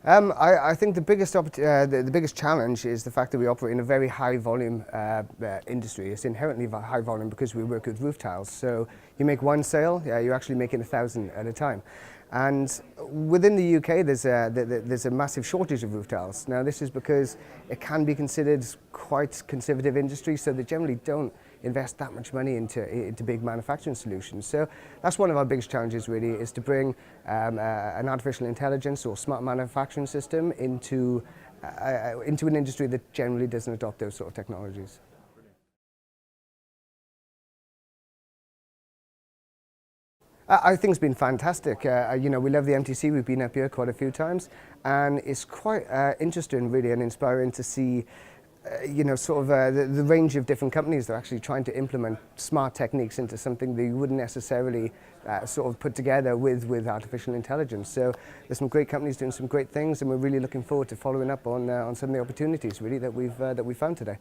I think the biggest challenge is the fact that we operate in a very high volume industry. It's inherently high volume because we work with roof tiles. So you make one sale, you're actually making 1,000 at a time. And within the UK, there's a massive shortage of roof tiles. Now, this is because it can be considered quite conservative industry, so they generally don't invest that much money into big manufacturing solutions. So that's one of our biggest challenges, really, is to bring an artificial intelligence or smart manufacturing system into an industry that generally doesn't adopt those sort of technologies. I think it's been fantastic. We love the MTC. We've been up here quite a few times, and it's quite interesting, really, and inspiring to see, the range of different companies that are actually trying to implement smart techniques into something that you wouldn't necessarily put together with artificial intelligence. So there's some great companies doing some great things, and we're really looking forward to following up on some of the opportunities, really, that we've found today.